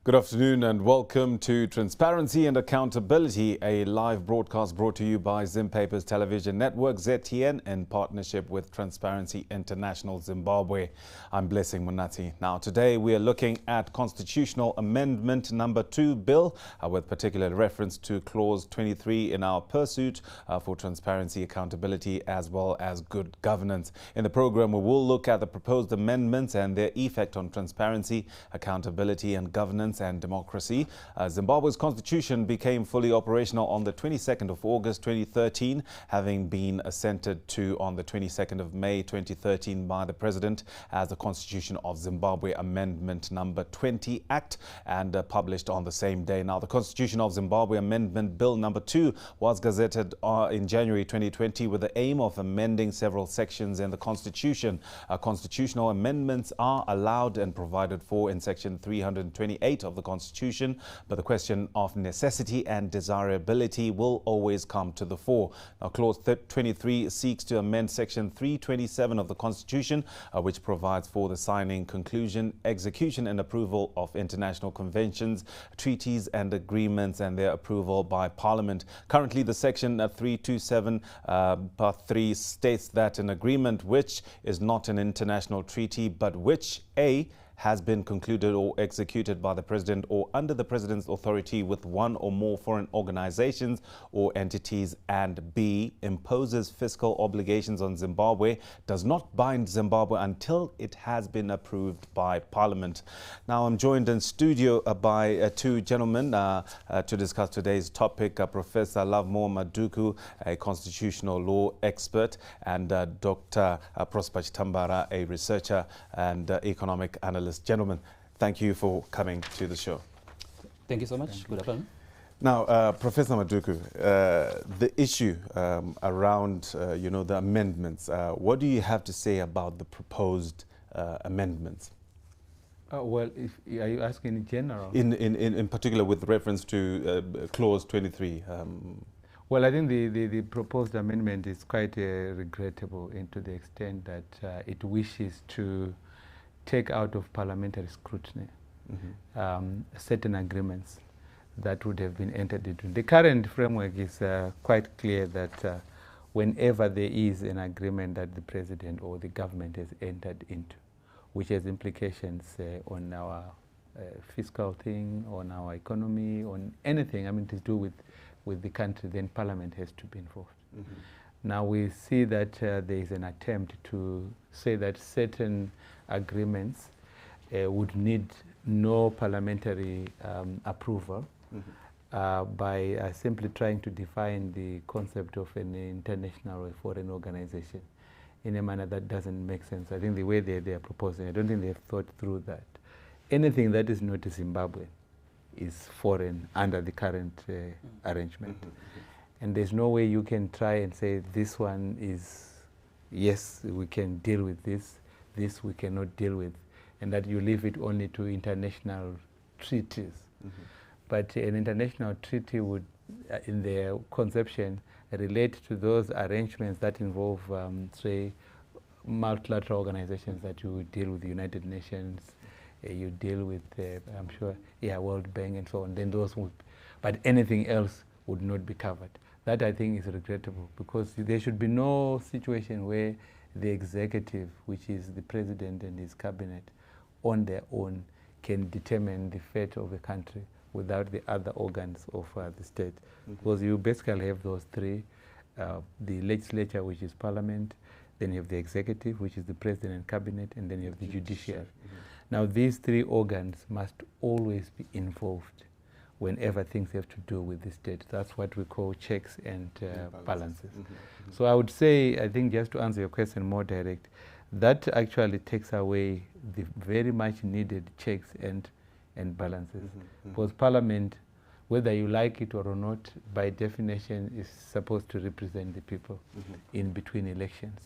Good afternoon and welcome to Transparency and Accountability, a live broadcast brought to you by Zim Papers Television Network, ZTN, in partnership with Transparency International Zimbabwe. I'm Blessing Munati. Now, today we are looking at Constitutional Amendment number 2 bill with particular reference to Clause 23 in our pursuit for transparency, accountability, as well as good governance. In the program, we will look at the proposed amendments and their effect on transparency, accountability, and governance and democracy. Zimbabwe's constitution became fully operational on the 22nd of August 2013, having been assented to on the 22nd of May 2013 by the President as the Constitution of Zimbabwe Amendment number 20 Act and published on the same day. Now, the Constitution of Zimbabwe Amendment Bill number 2 was gazetted in January 2020 with the aim of amending several sections in the Constitution. Constitutional amendments are allowed and provided for in Section 328 of the Constitution, but the question of necessity and desirability will always come to the fore. Now, Clause 23 seeks to amend Section 327 of the Constitution, which provides for the signing, conclusion, execution and approval of international conventions, treaties and agreements and their approval by Parliament. Currently, the Section 327 Part 3 states that an agreement which is not an international treaty but which A, has been concluded or executed by the President or under the President's authority with one or more foreign organizations or entities, and B, imposes fiscal obligations on Zimbabwe, does not bind Zimbabwe until it has been approved by Parliament. Now, I'm joined in studio by two gentlemen to discuss today's topic, Professor Lovemore Maduku, a constitutional law expert, and Dr. Prosper Chitambara, a researcher and economic analyst. Gentlemen, thank you for coming to the show. Thank you so much. Good afternoon. Now, Professor Maduku, the issue around, the amendments, what do you have to say about the proposed amendments? Well, are you asking in general? In particular with reference to Clause 23. Well, I think the proposed amendment is quite regrettable to the extent that it wishes to take out of parliamentary scrutiny certain agreements that would have been entered into. The current framework is quite clear that whenever there is an agreement that the President or the government has entered into, which has implications on our fiscal thing, on our economy, on anything, to do with the country, then Parliament has to be involved. Now we see that there is an attempt to say that certain agreements would need no parliamentary approval by simply trying to define the concept of an international or foreign organization in a manner that doesn't make sense. I think the way they are proposing, I don't think they've thought through that. Anything that is not Zimbabwe is foreign under the current arrangement. And there's no way you can try and say this one is, yes, we can deal with this we cannot deal with, and that you leave it only to international treaties. But an international treaty would, in their conception, relate to those arrangements that involve, say, multilateral organizations that you deal with the United Nations, you deal with, I'm sure, World Bank and so on, then those would, but anything else would not be covered. That, I think, is regrettable, because there should be no situation where the executive, which is the President and his cabinet, on their own can determine the fate of a country without the other organs of the state. Because you basically have those three, the legislature, which is Parliament, then you have the executive, which is the President and cabinet, and then you have the judiciary. Now, these three organs must always be involved whenever things have to do with the state. That's what we call checks and balances. So I would say, I think, just to answer your question more direct, that actually takes away the very much needed checks and balances. Because Parliament, whether you like it or not, by definition is supposed to represent the people in between elections.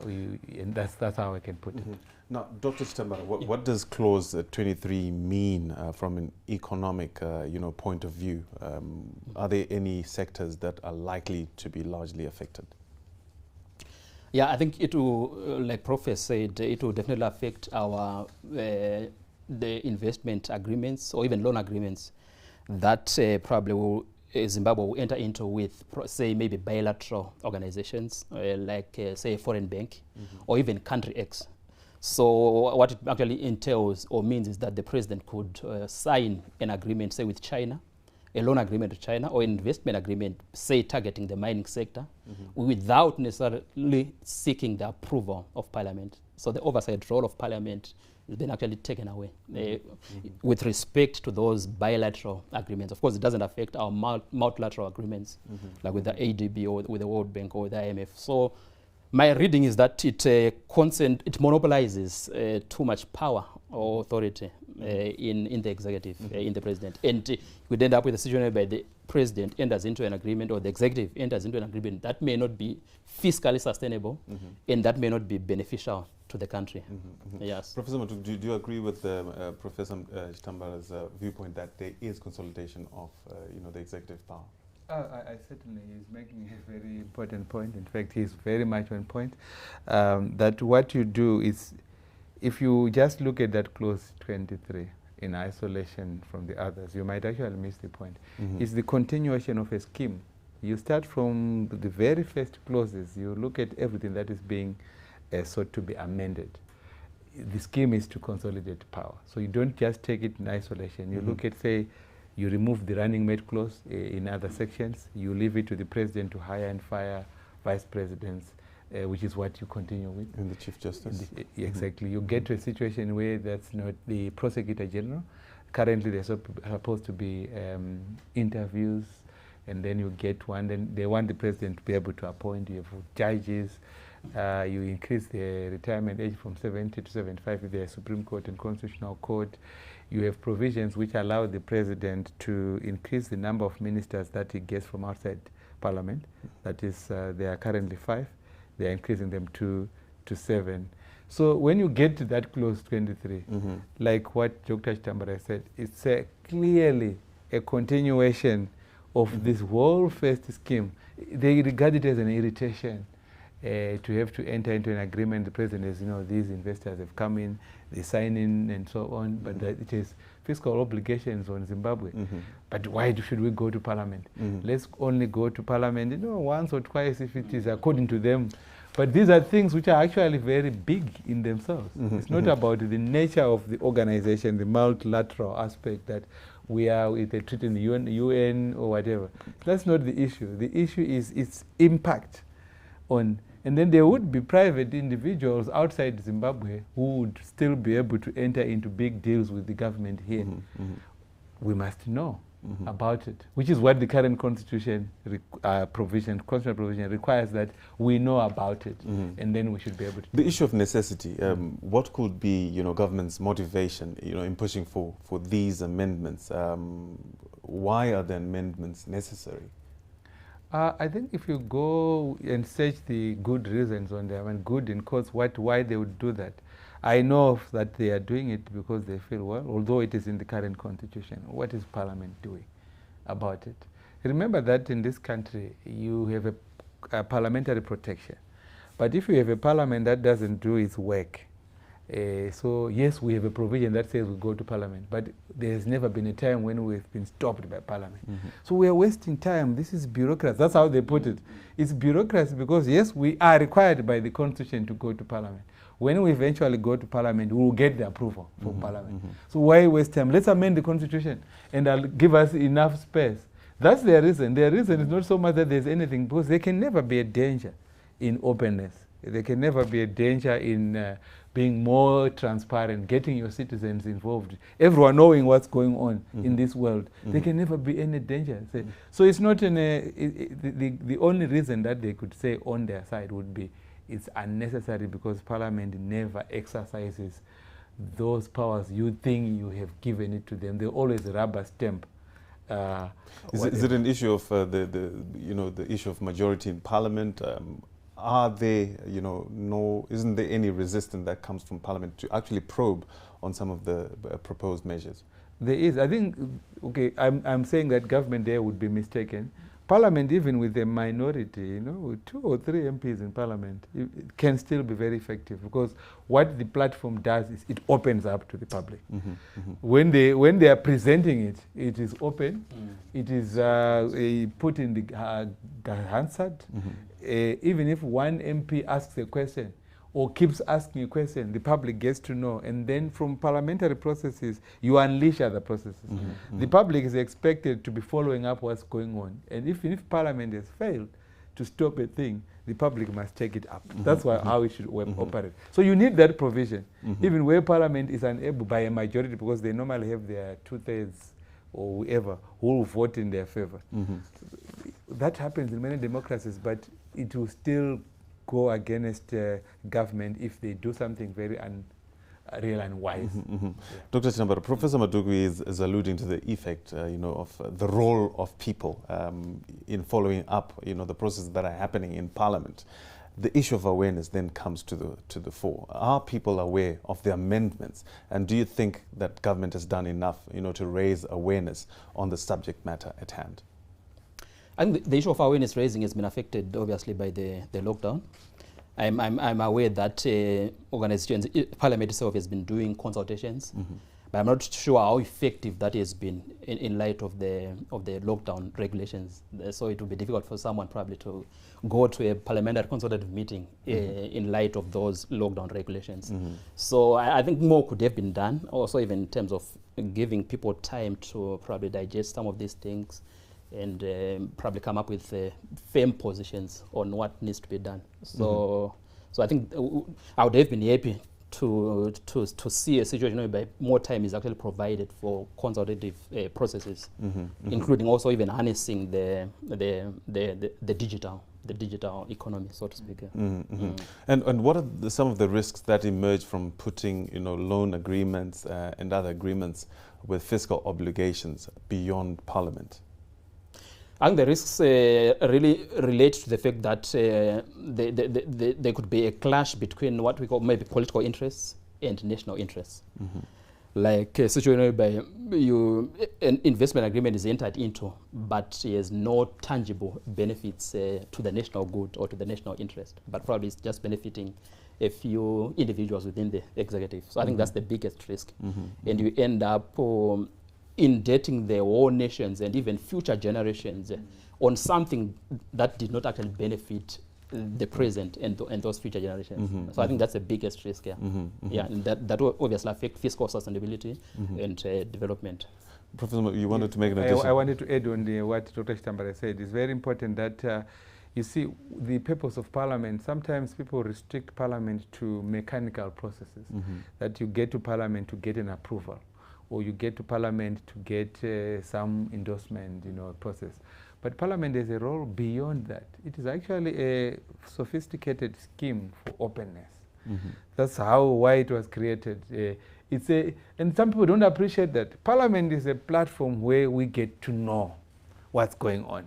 And that's how I can put it. Now, Dr. Chitambara, what does Clause 23 mean from an economic point of view? Are there any sectors that are likely to be largely affected? Yeah, I think it will, like Prof said, it will definitely affect our the investment agreements or even loan agreements that probably will, Zimbabwe will enter into with, say, maybe bilateral organizations like, say, a foreign bank or even country X. So what it actually entails or means is that the president could sign an agreement, say, with China, a loan agreement with China, or an investment agreement, say, targeting the mining sector, without necessarily seeking the approval of Parliament. So the oversight role of Parliament has been actually taken away with respect to those bilateral agreements. Of course, it doesn't affect our multilateral agreements, like with the ADB or with the World Bank or the IMF. So my reading is that it monopolizes too much power or authority in the executive, in the president. And we'd end up with a situation where the president enters into an agreement, or the executive enters into an agreement that may not be fiscally sustainable and that may not be beneficial to the country. Yes. Professor Matu, do you agree with Professor Chitambala's viewpoint that there is consolidation of the executive power? I certainly, he's making a very important point. In fact, he's very much on point. That what you do is, if you just look at that clause 23 in isolation from the others, you might actually miss the point. It's the continuation of a scheme. You start from the very first clauses, you look at everything that is being sought to be amended. The scheme is to consolidate power. So you don't just take it in isolation. You look at, say, you remove the running mate clause in other sections. You leave it to the president to hire and fire vice presidents, which is what you continue with. And the Chief Justice. Exactly. You get to a situation where that's not the prosecutor general. Currently, there's supposed to be interviews, and then you get one. Then they want the president to be able to appoint. You have judges. You increase the retirement age from 70 to 75 if there's a Supreme Court and Constitutional Court. You have provisions which allow the president to increase the number of ministers that he gets from outside Parliament. That is, there are currently 5. They are increasing them to 7. So when you get to that clause 23, like what Dr. Chitambala said, it's clearly a continuation of this whole first scheme. They regard it as an irritation. To have to enter into an agreement, the president is, these investors have come in, they sign in and so on, but it is fiscal obligations on Zimbabwe. But why should we go to Parliament? Let's only go to Parliament, once or twice if it is according to them. But these are things which are actually very big in themselves. It's not about the nature of the organization, the multilateral aspect that we are with a treaty in the UN or whatever. That's not the issue. The issue is its impact on. And then there would be private individuals outside Zimbabwe who would still be able to enter into big deals with the government here. We must know about it, which is what the current constitution constitutional provision requires, that we know about it, and then we should be able to. The issue of necessity, what could be, government's motivation, in pushing for these amendments? Why are the amendments necessary? I think if you go and search the good reasons on them, and good in quotes, why they would do that. I know that they are doing it because they feel, well, although it is in the current constitution, what is Parliament doing about it? Remember that in this country, you have a parliamentary protection. But if you have a parliament that doesn't do its work, so yes, we have a provision that says we go to Parliament, but there's never been a time when we've been stopped by Parliament. So we are wasting time. This is bureaucracy. That's how they put it. It's bureaucracy because, yes, we are required by the Constitution to go to Parliament. When we eventually go to Parliament, we will get the approval from Parliament. So why waste time? Let's amend the Constitution and give us enough space. That's their reason. Their reason is not so much that there's anything, because there can never be a danger in openness. There can never be a danger in being more transparent, getting your citizens involved, everyone knowing what's going on in this world. There can never be any danger. So it's not the only reason that they could say on their side would be it's unnecessary, because Parliament never exercises those powers you think you have given it to them. They always rubber stamp. Is it an issue of the issue of majority in Parliament? Are there, isn't there any resistance that comes from Parliament to actually probe on some of the proposed measures? There is. I think, okay, I'm saying that government there would be mistaken, Parliament, even with a minority, you know, with 2 or 3 MPs in Parliament, it can still be very effective, because what the platform does is it opens up to the public. When they are presenting it, it is open. It is put in the Hansard. Even if one MP asks a question or keeps asking a question, the public gets to know, and then from parliamentary processes, you unleash other processes. The public is expected to be following up what's going on, and if Parliament has failed to stop a thing, the public must take it up. That's how it should operate. So you need that provision, even where Parliament is unable by a majority, because they normally have their 2/3 or whoever who will vote in their favor. That happens in many democracies, but it will still go against government if they do something very unreal and wise. Dr. Chinambara, Professor Madugwi is alluding to the effect, you know, of the role of people in following up, you know, the processes that are happening in Parliament. The issue of awareness then comes to the fore. Are people aware of the amendments, and do you think that government has done enough, you know, to raise awareness on the subject matter at hand? And the issue of awareness raising has been affected, obviously, by the lockdown. I'm aware that organizations, Parliament itself has been doing consultations, but I'm not sure how effective that has been in light of the lockdown regulations. So it will be difficult for someone probably to go to a parliamentary consultative meeting in light of those lockdown regulations. So I think more could have been done, also even in terms of giving people time to probably digest some of these things, and probably come up with firm positions on what needs to be done. So, so I think I would have been happy to see a situation whereby more time is actually provided for consultative processes, including also even harnessing the digital economy, so to speak. And what are some of the risks that emerge from putting, you know, loan agreements and other agreements with fiscal obligations beyond Parliament? I think the risks really relate to the fact that there could be a clash between what we call maybe political interests and national interests. Like a situation whereby an investment agreement is entered into, but it has no tangible benefits to the national good or to the national interest, but probably it's just benefiting a few individuals within the executive. So I think that's the biggest risk. And you end up indebting the whole nations and even future generations on something that did not actually benefit the present and those future generations. So I think that's the biggest risk here. Yeah, and that will obviously affect fiscal sustainability and development. Professor, you wanted to make an addition? I wanted to add on what Dr. Chitambara said. It's very important that you see, the purpose of Parliament, sometimes people restrict Parliament to mechanical processes, that you get to Parliament to get an approval, or you get to Parliament to get some endorsement, you know, process. But Parliament has a role beyond that. It is actually a sophisticated scheme for openness. That's why it was created. And some people don't appreciate that. Parliament is a platform where we get to know what's going on.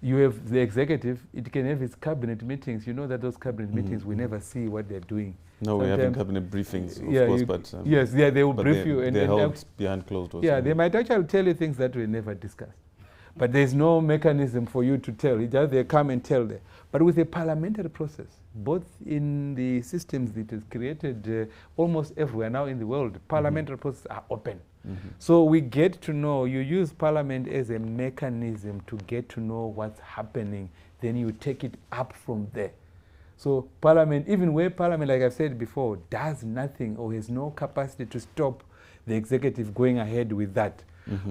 You have the executive, it can have its cabinet meetings. You know that those cabinet meetings, we never see what they're doing. No, we're having cabinet briefings, of course, but... yes, yeah, they will brief you. And they're held behind closed doors. Yeah, they might actually tell you things that we never discussed. But there's no mechanism for you to tell. It's just they come and tell them. But with a parliamentary process, both in the systems that is created almost everywhere now in the world, parliamentary processes are open. So we get to know, you use Parliament as a mechanism to get to know what's happening, then you take it up from there. So Parliament, even where Parliament, like I've said before, does nothing or has no capacity to stop the executive going ahead with that.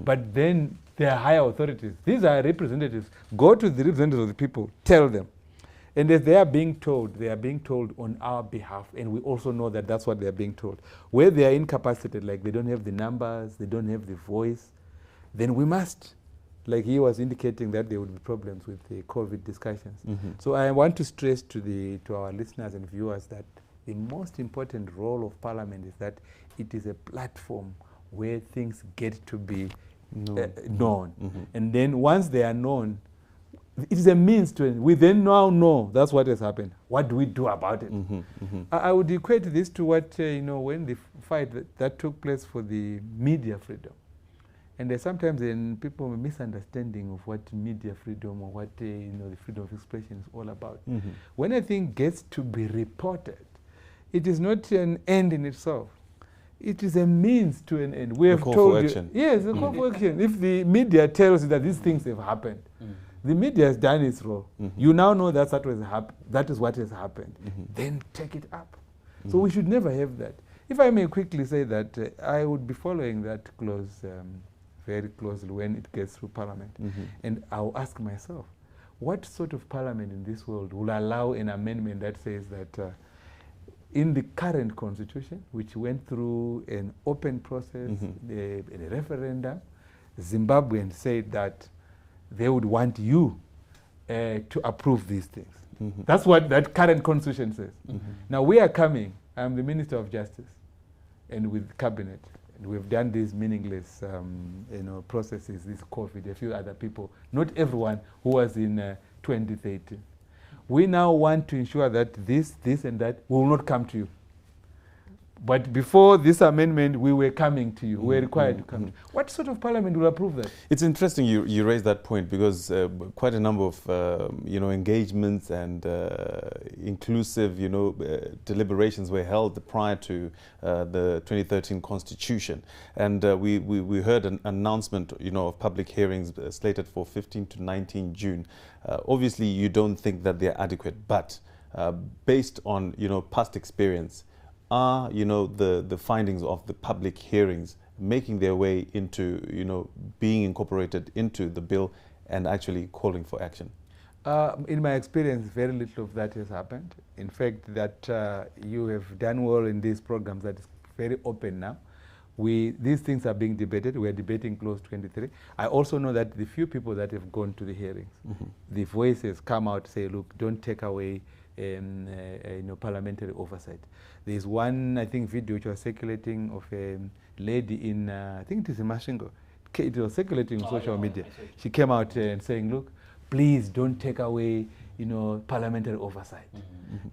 But then there are higher authorities. These are representatives. Go to the representatives of the people, tell them. And as they are being told on our behalf, and we also know that that's what they are being told. Where they are incapacitated, like they don't have the numbers, they don't have the voice, then we must, like he was indicating that there would be problems with the COVID discussions. So I want to stress to our listeners and viewers that the most important role of Parliament is that it is a platform where things get to be known. And then once they are known, it is a means to, we then now know that's what has happened. What do we do about it? I would equate this to what, you know, when the fight that took place for the media freedom. And there's sometimes people a misunderstanding of what media freedom or what the freedom of expression is all about. When a thing gets to be reported, it is not an end in itself. It is a means to an end. We have told you, yes, a call for action. If the media tells you that these things have happened, the media has done its role. You now know that that is what has happened. Then take it up. So we should never have that. If I may quickly say that I would be following that clause very closely when it gets through Parliament. And I'll ask myself, what sort of Parliament in this world will allow an amendment that says that in the current constitution, which went through an open process, a referendum, Zimbabweans said that they would want you to approve these things. That's what that current constitution says. Now we are coming, I'm the Minister of Justice, and with Cabinet, and we've done these meaningless processes, this COVID, a few other people, not everyone who was in 2013. We now want to ensure that this and that will not come to you. But before this amendment, we were coming to you. We were required to come. What sort of Parliament will approve that? It's interesting you raise that point, because quite a number of engagements and inclusive deliberations were held prior to the 2013 Constitution, and we heard an announcement of public hearings slated for 15 to 19 June. Obviously, you don't think that they're adequate, but based on past experience, are the findings of the public hearings making their way into being incorporated into the bill and actually calling for action? In my experience, very little of that has happened. In fact, that you have done well in these programs that is very open now. These things are being debated. We are debating Clause 23. I also know that the few people that have gone to the hearings, the voices come out say, look, don't take away parliamentary oversight. There's one, I think, video which was circulating of a lady in, I think it is in Mashingo. It was circulating on social media. She came out and saying, look, please don't take away, parliamentary oversight,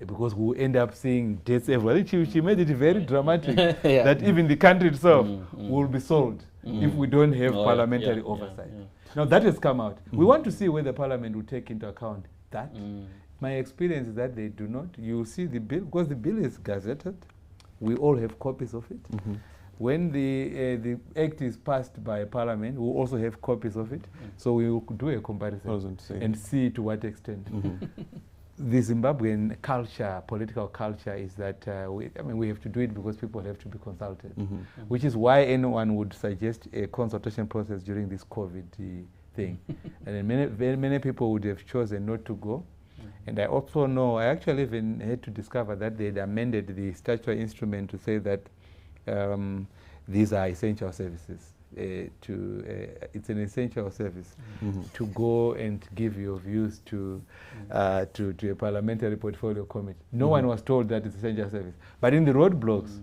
because we'll end up seeing deaths everywhere. She made it very dramatic that even the country itself will be sold if we don't have parliamentary oversight. Now that has come out. We want to see whether Parliament will take into account that. My experience is that they do not. You see the bill, because the bill is gazetted. We all have copies of it. When the act is passed by Parliament, we also have copies of it. So we will do a comparison and see to what extent. The Zimbabwean culture, political culture, is that we have to do it because people have to be consulted, which is why anyone would suggest a consultation process during this COVID thing. And then many people would have chosen not to go. And I also know, I actually even had to discover that they had amended the statutory instrument to say that these are essential services. It's an essential service to go and give your views to a parliamentary portfolio committee. No one was told that it's essential service. But in the roadblocks,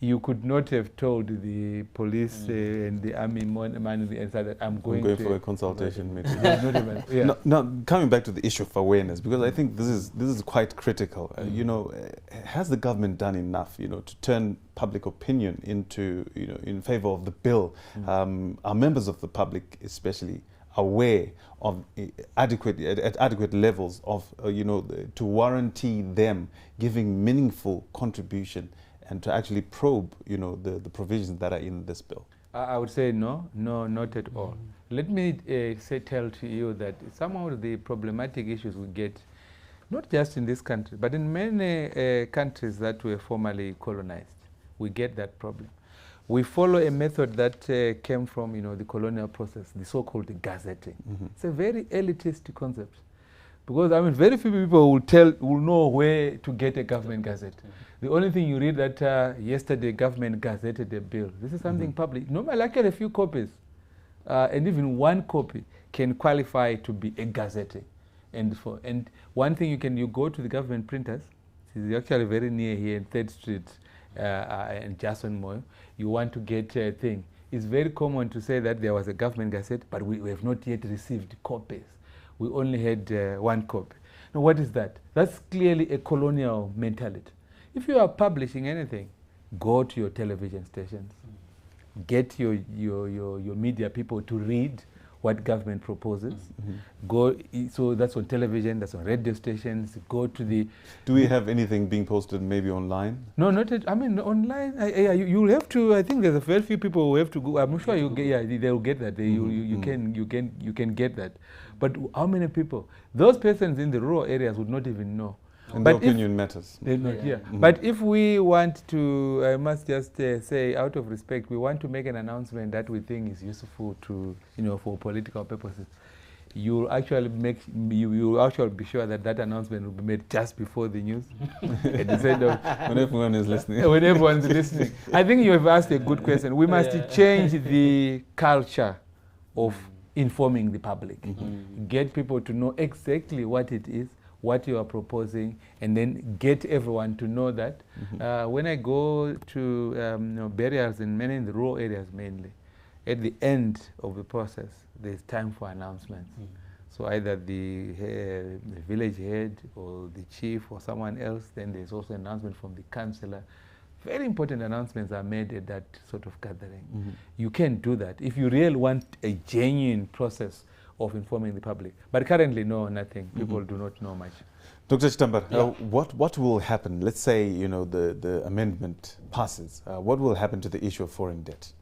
you could not have told the police and the army man inside that I'm going for a consultation meeting. Now, coming back to the issue of awareness, because I think this is quite critical. Has the government done enough, to turn public opinion into, in favor of the bill? Are members of the public, especially, aware of adequate levels of, to warranty them giving meaningful contribution and to actually probe, the provisions that are in this bill? I would say no, not at all. Let me tell to you that some of the problematic issues we get, not just in this country, but in many countries that were formerly colonized, we get that problem. We follow a method that came from, the colonial process, the so-called gazetting. It's a very elitist concept, because very few people will know where to get a government gazette. The only thing you read that yesterday government gazetted a bill. This is something public. Normally, I get a few copies, and even one copy can qualify to be a gazetting. And one thing you go to the government printers. It's actually very near here in 3rd Street and Jason Moyo. You want to get a thing. It's very common to say that there was a government gazette, but we have not yet received copies. We only had one copy. Now, what is that? That's clearly a colonial mentality. If you are publishing anything, go to your television stations, get your media people to read what government proposes. Go, so that's on television, that's on radio stations. Go to the. Do we have anything being posted maybe online? No, not. I mean, online. You'll have to. I think there's a very few people who have to go. I'm sure you get. Yeah, they'll get that. You can get that. But how many people? Those persons in the rural areas would not even know. And their opinion matters. They're not, yeah. But if we want to, I must just say, out of respect, we want to make an announcement that we think is useful to, for political purposes. You'll actually be sure that that announcement will be made just before the news. At the end of when everyone is listening. When everyone's listening. I think you have asked a good question. We must change the culture of informing the public. Get people to know exactly what it is, what you are proposing, and then get everyone to know that. When I go to burials in many in the rural areas mainly, at the end of the process, there's time for announcements. So either the village head or the chief or someone else, then there's also an announcement from the councillor. Very important announcements are made at that sort of gathering. You can do that if you really want a genuine process of informing the public. But currently, no, nothing. People do not know much. Dr. Chitambara, what will happen? Let's say, the amendment passes. What will happen to the issue of foreign debt?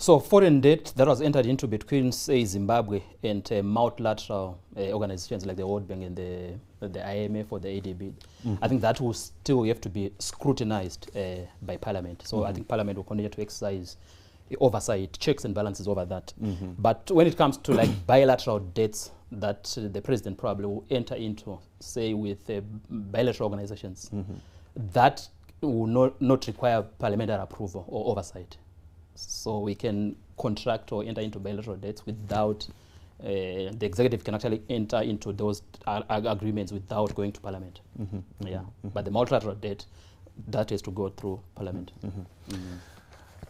So foreign debt that was entered into between, say, Zimbabwe and multilateral organizations like the World Bank and the IMF or the ADB, I think that will still have to be scrutinized by Parliament. So I think Parliament will continue to exercise oversight, checks and balances over that. But when it comes to like bilateral debts that the president probably will enter into, say with bilateral organizations, that will not require parliamentary approval or oversight. So we can contract or enter into bilateral debts without, the executive can actually enter into those agreements without going to Parliament. But the multilateral debt, that is to go through Parliament.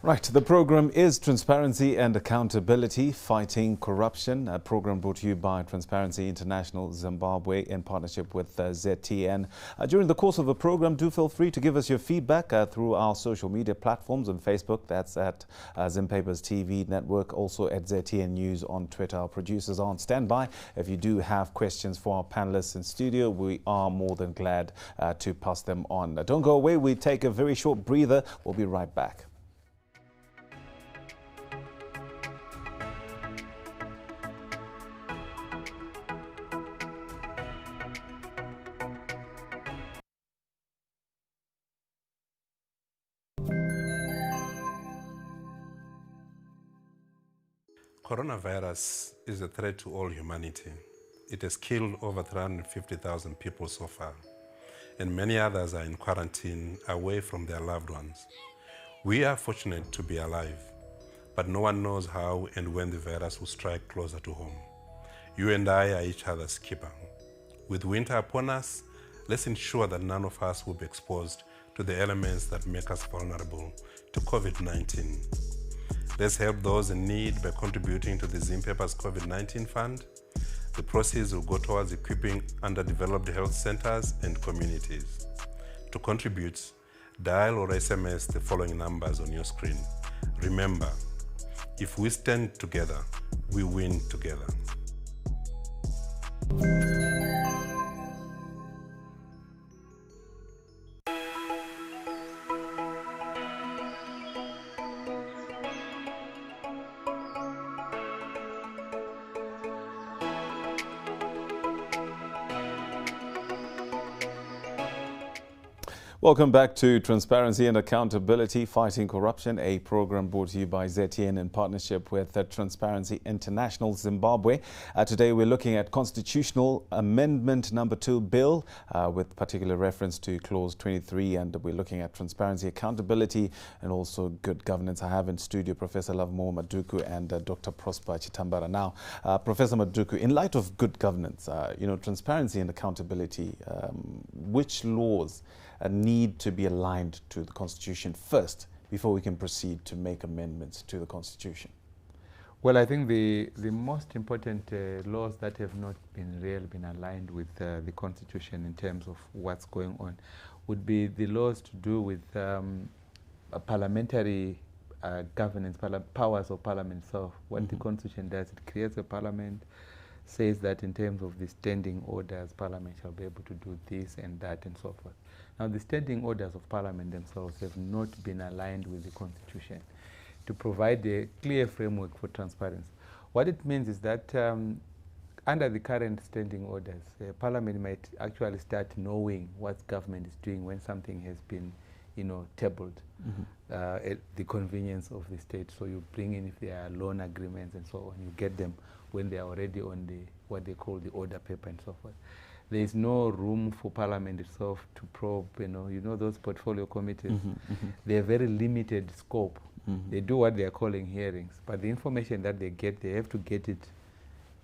Right, the program is Transparency and Accountability, Fighting Corruption, a program brought to you by Transparency International Zimbabwe in partnership with ZTN. During the course of the program, do feel free to give us your feedback through our social media platforms on Facebook, that's at Zimpapers TV Network, also at ZTN News on Twitter. Our producers are on standby. If you do have questions for our panelists in studio, we are more than glad to pass them on. Don't go away, we take a very short breather. We'll be right back. Coronavirus is a threat to all humanity. It has killed over 350,000 people so far, and many others are in quarantine away from their loved ones. We are fortunate to be alive, but no one knows how and when the virus will strike closer to home. You and I are each other's keeper. With winter upon us, let's ensure that none of us will be exposed to the elements that make us vulnerable to COVID-19. Let's help those in need by contributing to the Zimpapers COVID-19 Fund. The proceeds will go towards equipping underdeveloped health centers and communities. To contribute, dial or SMS the following numbers on your screen. Remember, if we stand together, we win together. Welcome back to Transparency and Accountability, Fighting Corruption, a program brought to you by ZTN in partnership with Transparency International Zimbabwe. Today we're looking at Constitutional Amendment number 2 bill with particular reference to Clause 23, and we're looking at transparency, accountability and also good governance. I have in studio Professor Lovemore Maduku and Dr. Prosper Chitambara. Now, Professor Maduku, in light of good governance, transparency and accountability, which laws need to be aligned to the Constitution first before we can proceed to make amendments to the Constitution? Well, I think the most important laws that have not been aligned with the Constitution in terms of what's going on would be the laws to do with parliamentary governance, powers of parliament itself. What the constitution does, it creates a parliament, says that in terms of the standing orders, parliament shall be able to do this and that and so forth. Now, the standing orders of parliament themselves have not been aligned with the constitution to provide a clear framework for transparency. What it means is that under the current standing orders, parliament might actually start knowing what government is doing when something has been, tabled at the convenience of the state. So you bring in, if there are loan agreements and so on, you get them when they are already on the what they call the order paper and so forth. There is no room for parliament itself to probe, those portfolio committees. They have very limited scope. They do what they are calling hearings, but the information that they get, they have to get it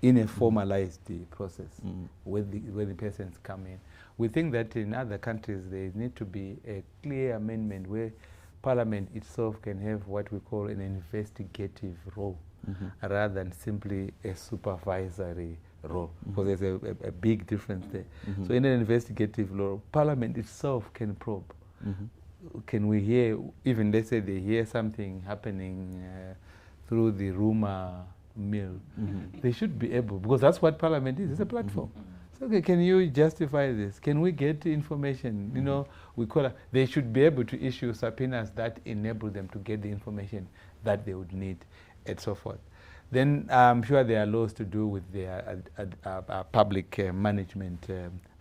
in a formalized process where the persons come in. We think that in other countries there need to be a clear amendment where parliament itself can have what we call an investigative role rather than simply a supervisory role, because there's a big difference there. So in an investigative role, parliament itself can probe. Can we hear, even let's say they hear something happening through the rumor mill, they should be able, because that's what parliament is, it's a platform. So, okay, can you justify this? Can we get information? We call it, they should be able to issue subpoenas that enable them to get the information that they would need and so forth. Then I'm sure there are laws to do with their public management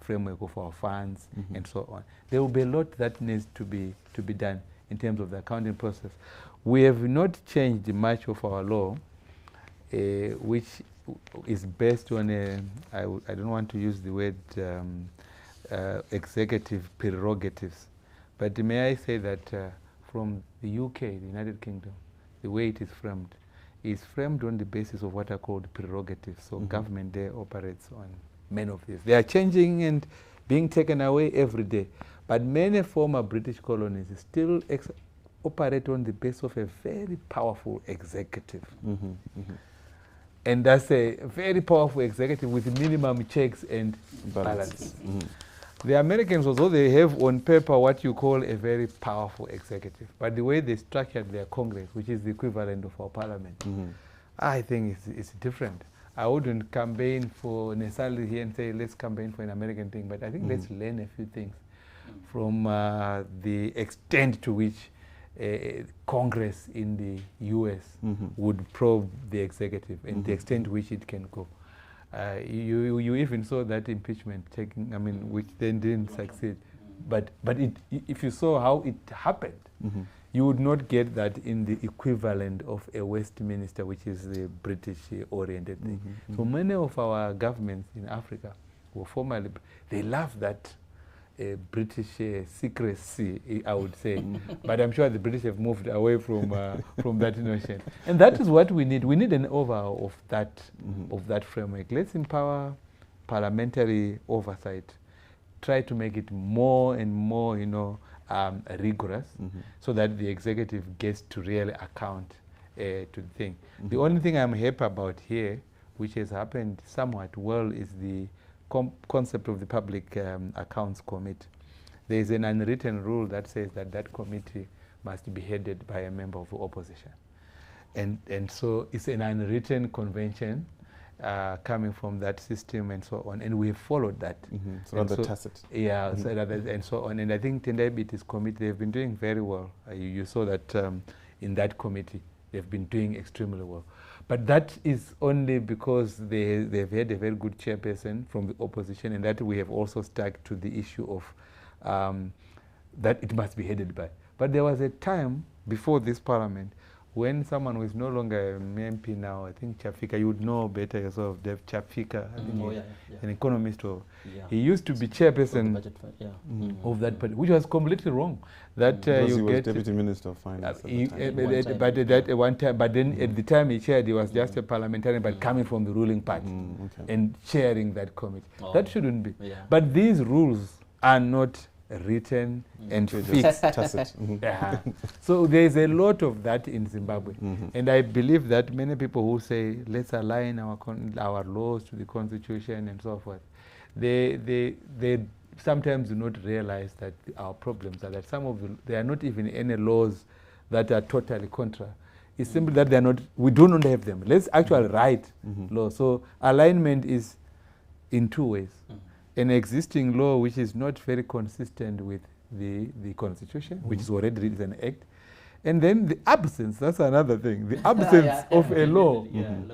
framework of our funds and so on. There will be a lot that needs to be done in terms of the accounting process. We have not changed much of our law, which is based on I don't want to use the word executive prerogatives, but may I say that from the UK, the United Kingdom, the way it is framed on the basis of what are called prerogatives. So government there operates on many of these. They are changing and being taken away every day. But many former British colonies still operate on the basis of a very powerful executive. And that's a very powerful executive with minimum checks and balances. The Americans, although they have on paper what you call a very powerful executive, but the way they structured their Congress, which is the equivalent of our parliament, I think it's different. I wouldn't campaign for necessarily here and say, let's campaign for an American thing, but I think let's learn a few things from the extent to which Congress in the US would probe the executive and the extent to which it can go. You even saw that impeachment which then didn't succeed. But if you saw how it happened, you would not get that in the equivalent of a Westminster, which is the British-oriented thing. So many of our governments in Africa were formerly, they love that British secrecy, I would say. But I'm sure the British have moved away from that notion. And that is what we need. We need an overhaul of that framework. Let's empower parliamentary oversight. Try to make it more and more, rigorous, so that the executive gets to really account to the thing. The only thing I'm happy about here, which has happened somewhat well, is the concept of the Public Accounts Committee. There is an unwritten rule that says that committee must be headed by a member of the opposition. And so it's an unwritten convention coming from that system and so on, and we have followed that. So rather tacit. Yeah, and so on. And I think Diabetes Committee, they've been doing very well. You saw that in that committee, they've been doing extremely well. But that is only because they've had a very good chairperson from the opposition, and that we have also stuck to the issue of that it must be headed by. But there was a time before this parliament when someone who is no longer an MP now, I think Chafika, you would know better yourself, Dev Chafika, I think an economist. He used to be chairperson of that party, which was completely wrong. That he was Deputy Minister of Finance at one time. But then at the time he chaired, he was just a parliamentarian, but coming from the ruling party and chairing that committee. That shouldn't be. But these rules are not written and fixed. So there's a lot of that in Zimbabwe, and I believe that many people who say let's align our laws to the constitution and so forth, they sometimes do not realize that our problems are that there are not even any laws that are totally contra. It's simply that we do not have them. Let's actually write law. So alignment is in two ways. An existing law which is not very consistent with the Constitution, which is already is an act. And then the absence, that's another thing, the absence of a law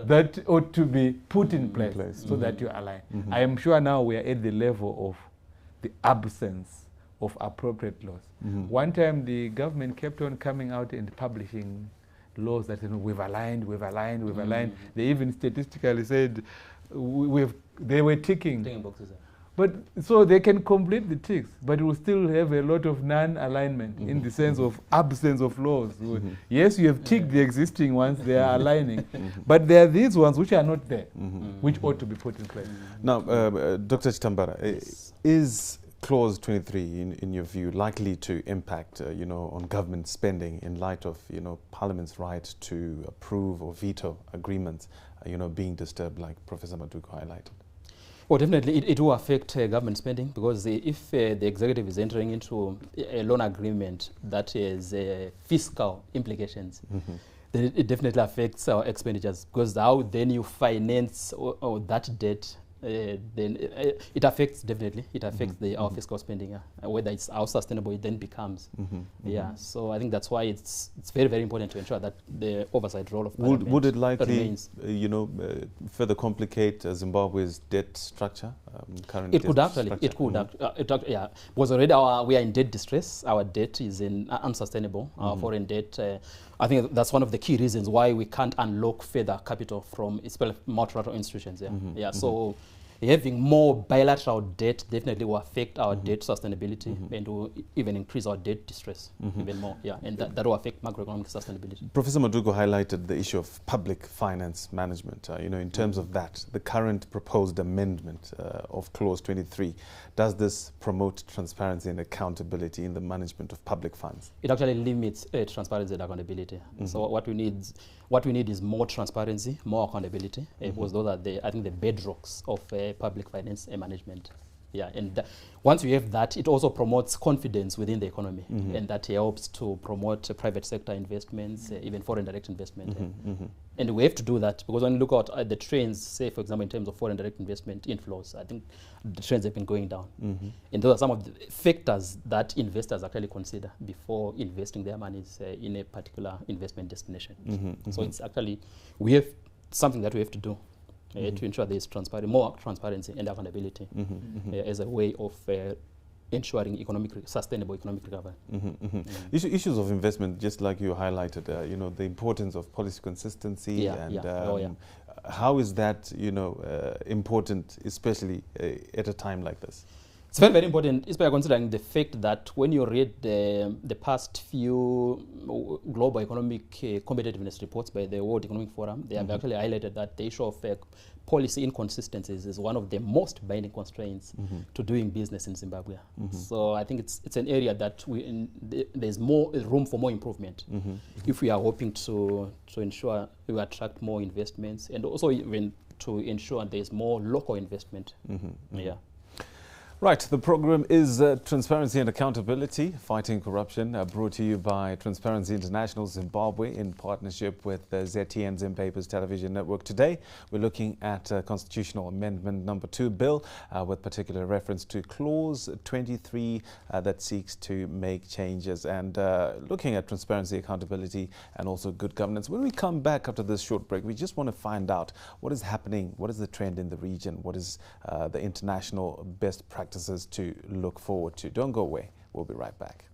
that ought to be put in place so that you align. I am sure now we are at the level of the absence of appropriate laws. One time the government kept on coming out and publishing laws that we've aligned. They even statistically said they were ticking boxes. But so they can complete the ticks, but we'll still have a lot of non-alignment in the sense of absence of laws. Yes, you have ticked the existing ones, they are aligning, but there are these ones which are not there, which ought to be put in place. Now, Dr. Chitambara, is Clause 23, in your view, likely to impact, on government spending in light of, Parliament's right to approve or veto agreements, being disturbed, like Professor Maduko highlighted? Well, definitely it will affect government spending, because if the executive is entering into a loan agreement that has fiscal implications, then it definitely affects our expenditures, because how then you finance or that debt, then it affects our fiscal spending, whether it's how sustainable it then becomes. So I think that's why it's very, very important to ensure that the oversight role of Parliament would it likely remains. Further complicate Zimbabwe's debt structure? It could actually, because already we are in debt distress. Our debt is unsustainable. Our foreign debt. I think that's one of the key reasons why we can't unlock further capital from multilateral institutions. So having more bilateral debt definitely will affect our debt sustainability and will even increase our debt distress even more. And that will affect macroeconomic sustainability. Professor Maduko highlighted the issue of public finance management. In terms of that, the current proposed amendment of Clause 23, does this promote transparency and accountability in the management of public funds? It actually limits transparency and accountability. So what we need is more transparency, more accountability, because those are the bedrocks of public finance management. And once you have that, it also promotes confidence within the economy, and that helps to promote private sector investments, even foreign direct investment. And we have to do that, because when you look at the trends, say for example in terms of foreign direct investment inflows, I think the trends have been going down. And those are some of the factors that investors actually consider before investing their monies in a particular investment destination. So it's actually, we have something that we have to do to ensure there is more transparency and accountability as a way of ensuring sustainable economic recovery. Issues of investment, just like you highlighted, the importance of policy consistency how is that, important, especially at a time like this? It's very, very important, especially considering the fact that when you read the past few global economic competitiveness reports by the World Economic Forum, they have actually highlighted that the issue of policy inconsistencies is one of the most binding constraints to doing business in Zimbabwe. So I think it's an area that there's more room for more improvement if we are hoping to ensure we attract more investments, and also even to ensure there's more local investment. Right, the program is Transparency and Accountability, Fighting Corruption, brought to you by Transparency International Zimbabwe in partnership with ZTN Zimpapers Television Network. Today, we're looking at Constitutional Amendment number 2 bill with particular reference to Clause 23 that seeks to make changes, and looking at transparency, accountability, and also good governance. When we come back after this short break, we just want to find out what is happening, what is the trend in the region, what is the international best practices to look forward to. Don't go away. We'll be right back.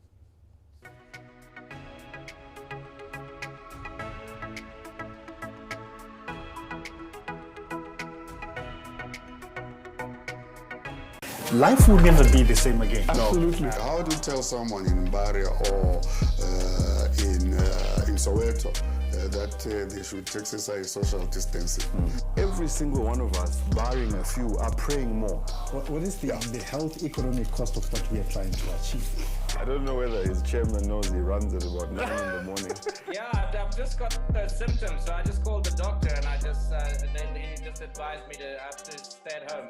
Life will never be the same again. Absolutely. How do you tell someone in Mbare or in Soweto that they should exercise social distancing? Every single one of us, barring a few, are praying more. What is the health economic cost of what we are trying to achieve? I don't know whether his chairman knows he runs at about 9 in the morning. I've just got the symptoms, so I just called the doctor, and then he just advised me to have to stay at home,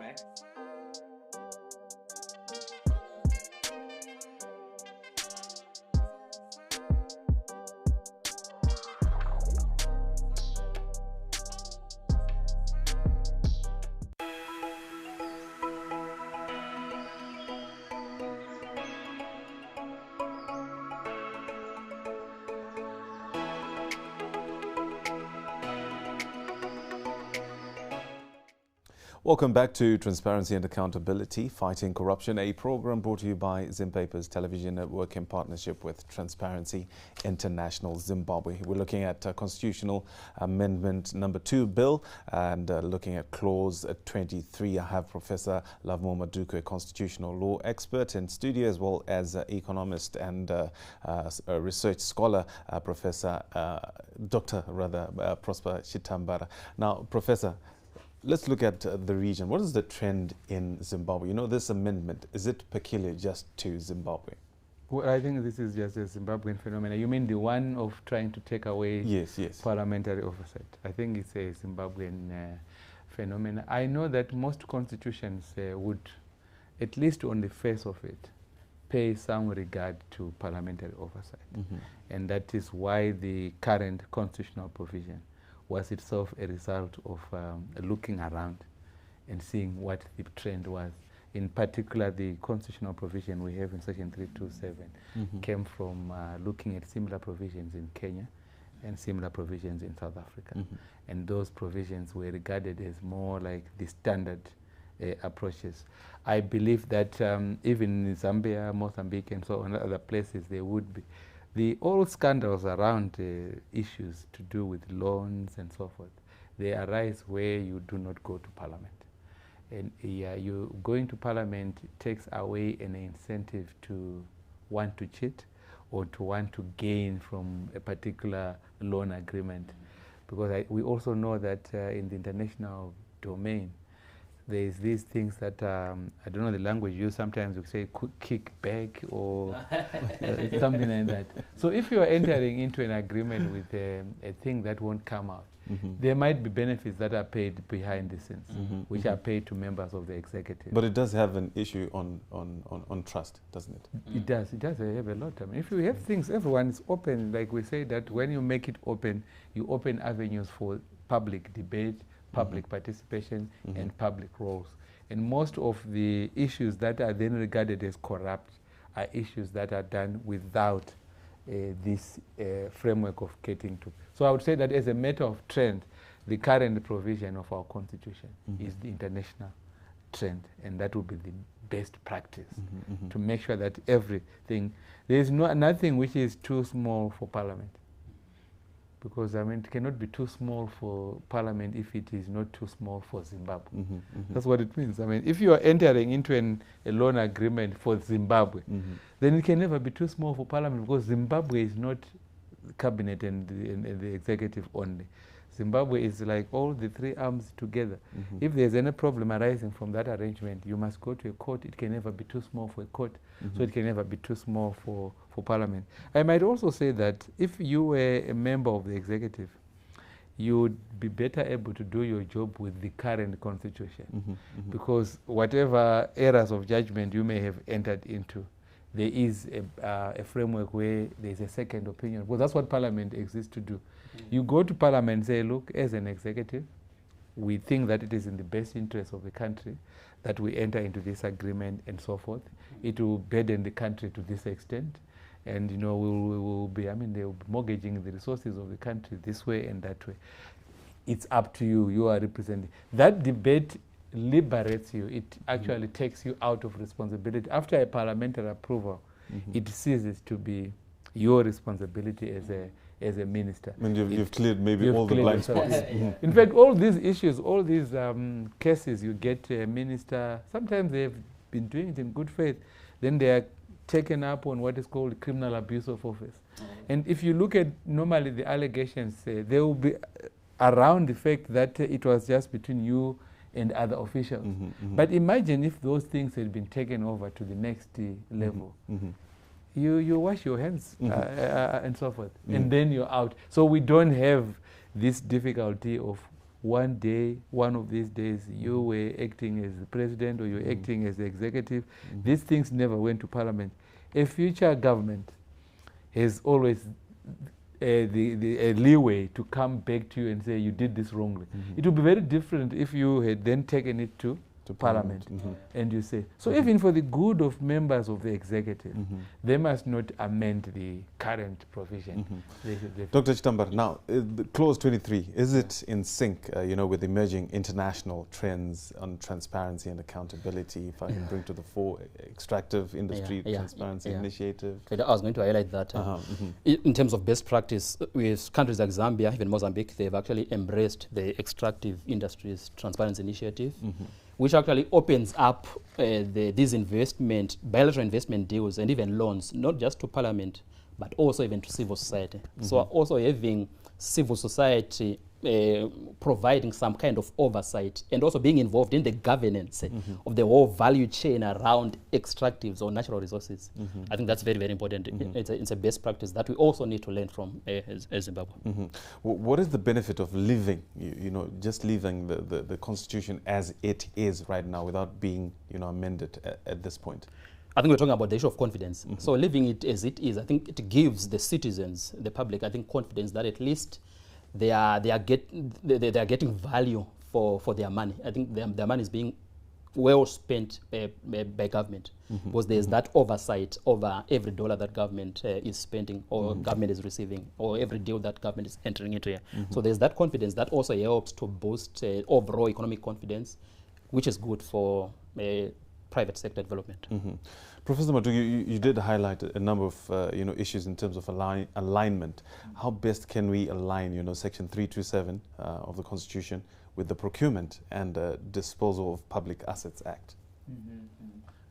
Welcome back to Transparency and Accountability, Fighting Corruption, a program brought to you by Zimpapers Television Network in partnership with Transparency International Zimbabwe. We're looking at Constitutional Amendment number 2 bill and looking at Clause 23. I have Professor Lovemo Maduku, a constitutional law expert in studio, as well as economist and a research scholar, Professor Dr. Prosper Chitambara. Now, Professor, let's look at the region. What is the trend in Zimbabwe? You know, this amendment, is it peculiar just to Zimbabwe? Well, I think this is just a Zimbabwean phenomenon. You mean the one of trying to take away parliamentary oversight? I think it's a Zimbabwean phenomenon. I know that most constitutions would, at least on the face of it, pay some regard to parliamentary oversight. And that is why the current constitutional provision was itself a result of looking around and seeing what the trend was. In particular, the constitutional provision we have in Section 327 came from looking at similar provisions in Kenya and similar provisions in South Africa. And those provisions were regarded as more like the standard approaches. I believe that even in Zambia, Mozambique, and so on other places, there would be the old scandals around issues to do with loans and so forth. They arise where you do not go to parliament. And you going to parliament takes away an incentive to want to cheat or to want to gain from a particular loan agreement. Because we also know that in the international domain, there's these things that, I don't know the language used, sometimes we say kick back or something like that. So if you are entering into an agreement with a thing that won't come out, there might be benefits that are paid behind the scenes, which are paid to members of the executive. But it does have an issue on trust, doesn't it? It does have a lot. I mean, if you have things, everyone is open, like we say that when you make it open, you open avenues for public debate, public participation, and public roles. And most of the issues that are then regarded as corrupt are issues that are done without this framework of getting to. So I would say that as a matter of trend, the current provision of our constitution is the international trend, and that would be the best practice to make sure that everything, there is nothing which is too small for parliament. Because I mean, it cannot be too small for parliament if it is not too small for Zimbabwe. That's what it means. I mean, if you are entering into a loan agreement for Zimbabwe, then it can never be too small for parliament, because Zimbabwe is not the cabinet and the executive only. Zimbabwe is like all the three arms together. If there's any problem arising from that arrangement, you must go to a court. It can never be too small for a court, so it can never be too small for parliament. I might also say that if you were a member of the executive, you would be better able to do your job with the current constitution, because whatever errors of judgment you may have entered into, there is a framework where there's a second opinion. Well, that's what parliament exists to do. You go to parliament and say, look, as an executive, we think that it is in the best interest of the country that we enter into this agreement and so forth. It will burden the country to this extent. And, you know, we will be, I mean, they will be mortgaging the resources of the country this way and that way. It's up to you. You are representing. That debate liberates you. It actually takes you out of responsibility. After a parliamentary approval, it ceases to be your responsibility as a minister. I mean, you've cleared maybe all the blind spots. In fact, all these issues, all these cases, you get a minister, sometimes they've been doing it in good faith, then they are taken up on what is called criminal abuse of office. And if you look at normally the allegations, they will be around the fact that it was just between you and other officials. But imagine if those things had been taken over to the next level. You wash your hands and so forth, and then you're out. So we don't have this difficulty of one day, one of these days, you were acting as the president or you're acting as the executive. These things never went to parliament. A future government has always a leeway to come back to you and say you did this wrongly. It would be very different if you had then taken it to to Parliament. And you say, so even for the good of members of the executive, they must not amend the current provision. Dr. Chitambara, now, clause 23, is it in sync, with emerging international trends on transparency and accountability, if I can bring to the fore, extractive industry transparency initiative? I was going to highlight that. In terms of best practice, with countries like Zambia, even Mozambique, they've actually embraced the extractive industries transparency initiative, which actually opens up these bilateral investment deals and even loans, not just to Parliament, but also even to civil society. So also having civil society providing some kind of oversight and also being involved in the governance of the whole value chain around extractives or natural resources. I think that's very, very important. It's a best practice that we also need to learn from as Zimbabwe. What is the benefit of leaving, just leaving the constitution as it is right now without being, amended at this point? I think we're talking about the issue of confidence. So leaving it as it is, I think it gives the citizens, the public, I think confidence that at least they are getting value for their money. I think their money is being well spent by government, because there's that oversight over every dollar that government is spending or government is receiving, or every deal that government is entering into here. So there's that confidence that also helps to boost overall economic confidence, which is good for private sector development. Professor Madu, you did highlight a number of issues in terms of alignment. How best can we align, Section 327 of the Constitution with the Procurement and Disposal of Public Assets Act?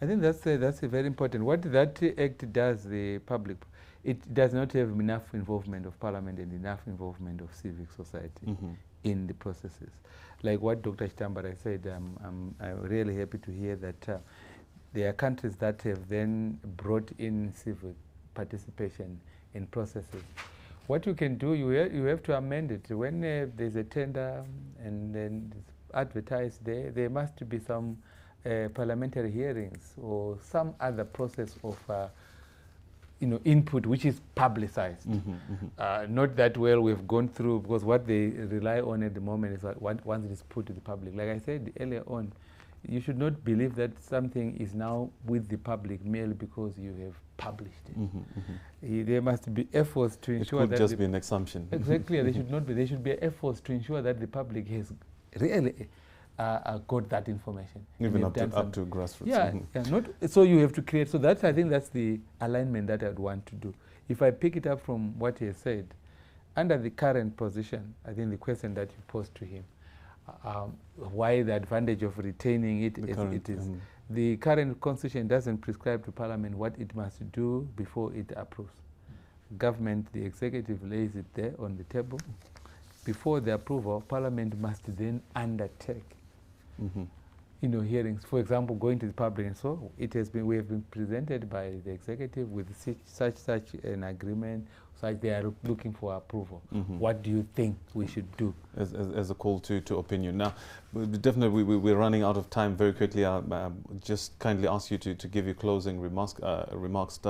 I think that's a very important. What that act does, the public, it does not have enough involvement of Parliament and enough involvement of civic society in the processes. Like what Dr. Chitambara said, I'm really happy to hear that there are countries that have then brought in civic participation in processes. What you can do, you have to amend it. When there's a tender and then it's advertised there must be some parliamentary hearings or some other process of input which is publicized. Not that well we've gone through, because what they rely on at the moment is that once it is put to the public. Like I said earlier on, you should not believe that something is now with the public merely because you have published it. There must be efforts to ensure that... It could just be an assumption. Exactly, there should not be. There should be efforts to ensure that the public has really got that information. Even up to grassroots. Yeah, so you have to create. So I think that's the alignment that I'd want to do. If I pick it up from what he said, under the current position, I think the question that you posed to him, why the advantage of retaining it as it is. The current constitution doesn't prescribe to Parliament what it must do before it approves. Government, the executive, lays it there on the table. Before the approval, Parliament must then undertake hearings. For example, going to the public, and so we have been presented by the executive with such an agreement. Such they are looking for approval. What do you think we should do? As a call to opinion. Now, definitely we're running out of time very quickly. I'll just kindly ask you to give your closing remarks,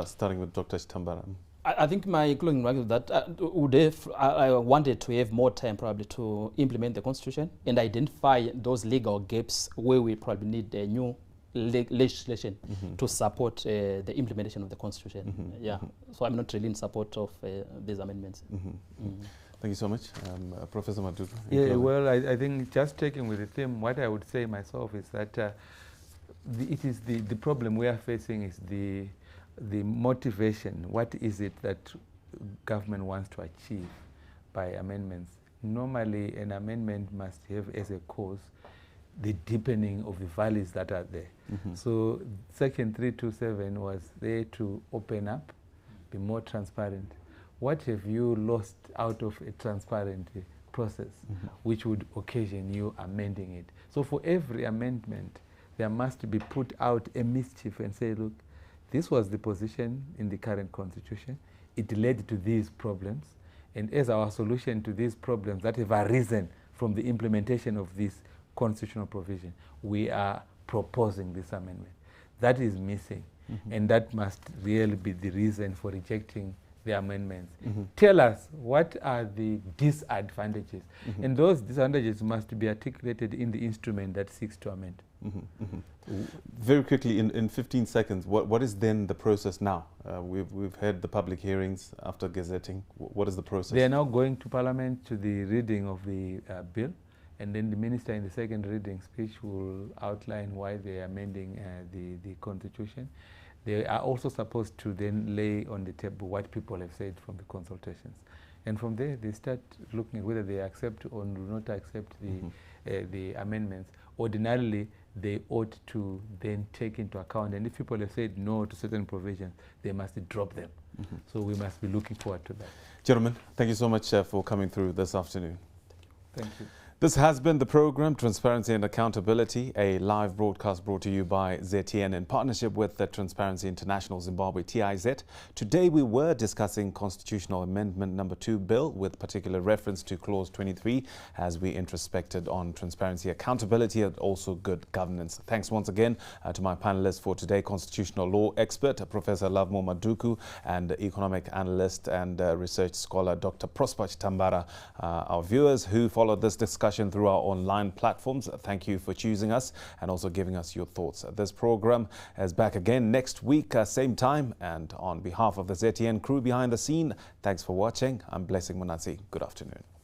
starting with Dr. Chitambara. I think my closing remarks is that I wanted to have more time probably to implement the Constitution and identify those legal gaps where we probably need a new legislation to support the implementation of the Constitution. So I'm not really in support of these amendments. Thank you so much. Professor Madu. Yeah, well, I think just taking with the theme, what I would say myself is that the problem we are facing is the motivation. What is it that government wants to achieve by amendments? Normally, an amendment must have as a cause the deepening of the values that are there. So Section 327 was there to open up, be more transparent. What have you lost out of a transparent process which would occasion you amending it? So for every amendment, there must be put out a mischief and say, look, this was the position in the current constitution. It led to these problems. And as our solution to these problems that have arisen from the implementation of this constitutional provision, we are proposing this amendment. That is missing. And that must really be the reason for rejecting the amendments. Tell us, what are the disadvantages? And those disadvantages must be articulated in the instrument that seeks to amend. Very quickly, in 15 seconds, what is then the process now? We've had the public hearings after gazetting. What is the process? They are now going to Parliament to the reading of the bill, and then the Minister in the second reading speech will outline why they are amending the Constitution. They are also supposed to then lay on the table what people have said from the consultations. And from there, they start looking at whether they accept or do not accept the amendments. Ordinarily, they ought to then take into account, and if people have said no to certain provisions, they must drop them. So we must be looking forward to that. Gentlemen, thank you so much for coming through this afternoon. Thank you. This has been the program Transparency and Accountability, a live broadcast brought to you by ZTN in partnership with the Transparency International Zimbabwe, TIZ. Today we were discussing Constitutional Amendment Number 2 bill with particular reference to Clause 23 as we introspected on transparency, accountability and also good governance. Thanks once again to my panelists for today, constitutional law expert Professor Lovemo Maduku and economic analyst and research scholar Dr. Prosper Chitambara. Our viewers who followed this discussion through our online platforms, thank you for choosing us and also giving us your thoughts. This program is back again next week, same time, and on behalf of the ZTN crew behind the scene, thanks for watching. I'm Blessing Munatsi. Good afternoon.